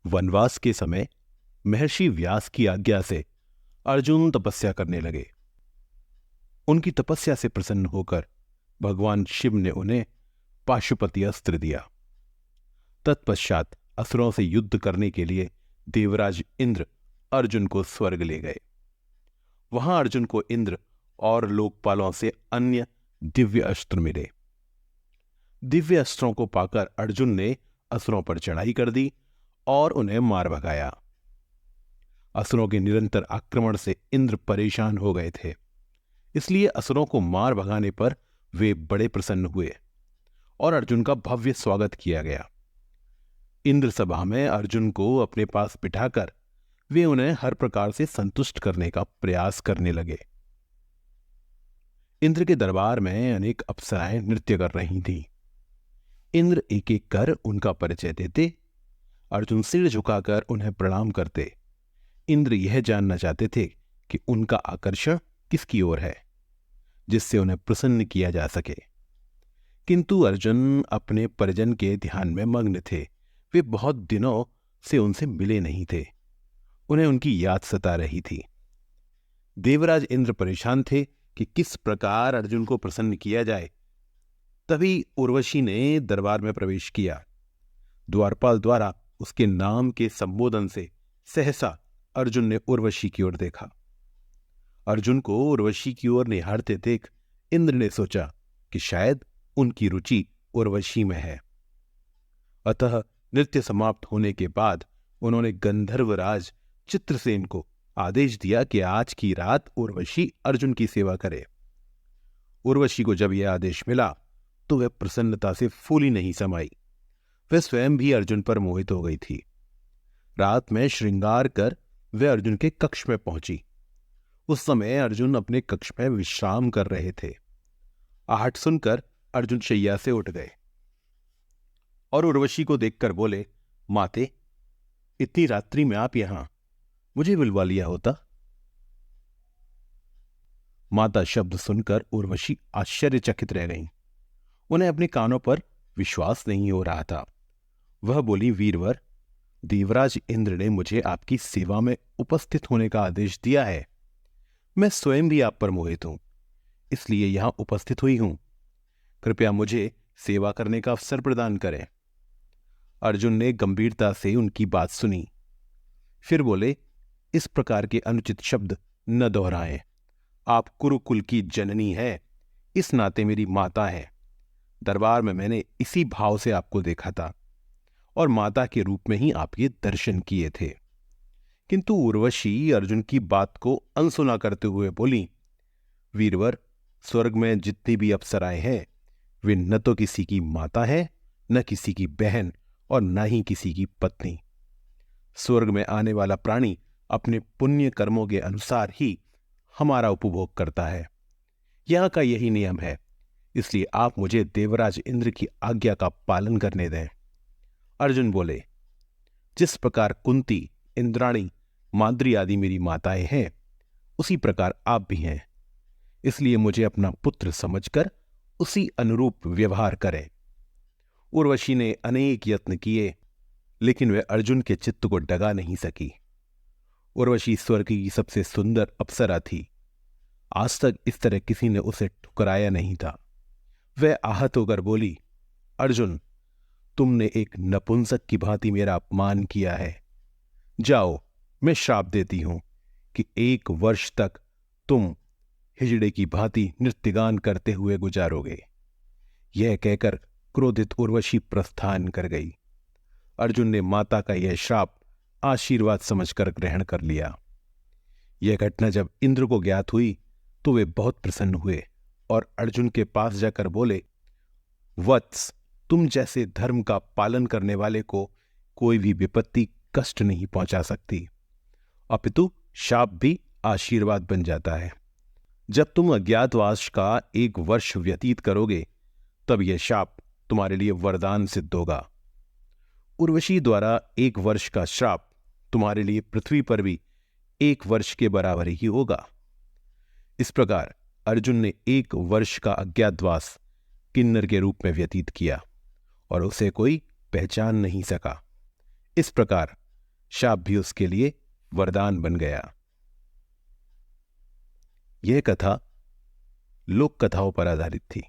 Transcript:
वनवास के समय महर्षि व्यास की आज्ञा से अर्जुन तपस्या करने लगे। उनकी तपस्या से प्रसन्न होकर भगवान शिव ने उन्हें पाशुपति अस्त्र दिया। तत्पश्चात असुरों से युद्ध करने के लिए देवराज इंद्र अर्जुन को स्वर्ग ले गए। वहां अर्जुन को इंद्र और लोकपालों से अन्य दिव्य अस्त्र मिले। दिव्य अस्त्रों को पाकर अर्जुन ने असुरों पर चढ़ाई कर दी और उन्हें मार भगाया। असुरों के निरंतर आक्रमण से इंद्र परेशान हो गए थे, इसलिए असुरों को मार भगाने पर वे बड़े प्रसन्न हुए और अर्जुन का भव्य स्वागत किया गया। इंद्र सभा में अर्जुन को अपने पास बिठाकर वे उन्हें हर प्रकार से संतुष्ट करने का प्रयास करने लगे। इंद्र के दरबार में अनेक अप्सराएं नृत्य कर रही थीं। इंद्र एक एक कर उनका परिचय देते। अर्जुन सिर झुकाकर उन्हें प्रणाम करते। इंद्र यह जानना चाहते थे कि उनका आकर्षण किसकी ओर है, जिससे उन्हें प्रसन्न किया जा सके। किंतु अर्जुन अपने परिजन के ध्यान में मग्न थे। वे बहुत दिनों से उनसे मिले नहीं थे। उन्हें उनकी याद सता रही थी। देवराज इंद्र परेशान थे कि किस प्रकार अर्जुन को प्रसन्न किया जाए। तभी उर्वशी ने दरबार में प्रवेश किया। द्वारपाल द्वारा उसके नाम के संबोधन से सहसा अर्जुन ने उर्वशी की ओर देखा। अर्जुन को उर्वशी की ओर निहारते देख इंद्र ने सोचा कि शायद उनकी रुचि उर्वशी में है। अतः नृत्य समाप्त होने के बाद उन्होंने गंधर्वराज चित्रसेन को आदेश दिया कि आज की रात उर्वशी अर्जुन की सेवा करे। उर्वशी को जब यह आदेश मिला तो वह प्रसन्नता से फूली नहीं समाई। वह स्वयं भी अर्जुन पर मोहित हो गई थी। रात में श्रृंगार कर वह अर्जुन के कक्ष में पहुंची। उस समय अर्जुन अपने कक्ष में विश्राम कर रहे थे। आहट सुनकर अर्जुन शैया से उठ गए और उर्वशी को देखकर बोले, माते, इतनी रात्रि में आप यहां, मुझे बुलवा लिया होता। माता शब्द सुनकर उर्वशी आश्चर्यचकित रह गईं। उन्हें अपने कानों पर विश्वास नहीं हो रहा था। वह बोली, वीरवर, देवराज इंद्र ने मुझे आपकी सेवा में उपस्थित होने का आदेश दिया है। मैं स्वयं भी आप पर मोहित हूं, इसलिए यहां उपस्थित हुई हूं। कृपया मुझे सेवा करने का अवसर प्रदान करें। अर्जुन ने गंभीरता से उनकी बात सुनी। फिर बोले, इस प्रकार के अनुचित शब्द न दोहराएं। आप कुरुकुल की जननी है, इस नाते मेरी माता है। दरबार में मैंने इसी भाव से आपको देखा था और माता के रूप में ही आप ये दर्शन किए थे। किंतु उर्वशी अर्जुन की बात को अनसुना करते हुए बोली, वीरवर, स्वर्ग में जितनी भी अप्सराएं हैं वे न तो किसी की माता है, न किसी की बहन और न ही किसी की पत्नी। स्वर्ग में आने वाला प्राणी अपने पुण्य कर्मों के अनुसार ही हमारा उपभोग करता है। यहां का यही नियम है, इसलिए आप मुझे देवराज इंद्र की आज्ञा का पालन करने दें। अर्जुन बोले, जिस प्रकार कुंती, इंद्राणी, माद्री आदि मेरी माताएं हैं, उसी प्रकार आप भी हैं। इसलिए मुझे अपना पुत्र समझकर उसी अनुरूप व्यवहार करें। उर्वशी ने अनेक यत्न किए, लेकिन वह अर्जुन के चित्त को डगा नहीं सकी। उर्वशी स्वर्ग की सबसे सुंदर अप्सरा थी। आज तक इस तरह किसी ने उसे ठुकराया नहीं था। वह आहत होकर बोली, अर्जुन, तुमने एक नपुंसक की भांति मेरा अपमान किया है। जाओ, मैं श्राप देती हूं कि 1 वर्ष तक तुम हिजड़े की भांति नृत्यगान करते हुए गुजारोगे। यह कहकर क्रोधित उर्वशी प्रस्थान कर गई। अर्जुन ने माता का यह श्राप आशीर्वाद समझकर ग्रहण कर लिया। यह घटना जब इंद्र को ज्ञात हुई तो वे बहुत प्रसन्न हुए और अर्जुन के पास जाकर बोले, वत्स, तुम जैसे धर्म का पालन करने वाले को कोई भी विपत्ति कष्ट नहीं पहुंचा सकती, अपितु शाप भी आशीर्वाद बन जाता है। जब तुम अज्ञातवास का 1 वर्ष व्यतीत करोगे तब यह शाप तुम्हारे लिए वरदान सिद्ध होगा। उर्वशी द्वारा 1 वर्ष का श्राप तुम्हारे लिए पृथ्वी पर भी 1 वर्ष के बराबर ही होगा। इस प्रकार अर्जुन ने 1 वर्ष का अज्ञातवास किन्नर के रूप में व्यतीत किया और उसे कोई पहचान नहीं सका। इस प्रकार शाप भी उसके लिए वरदान बन गया। यह कथा लोक कथाओं पर आधारित थी।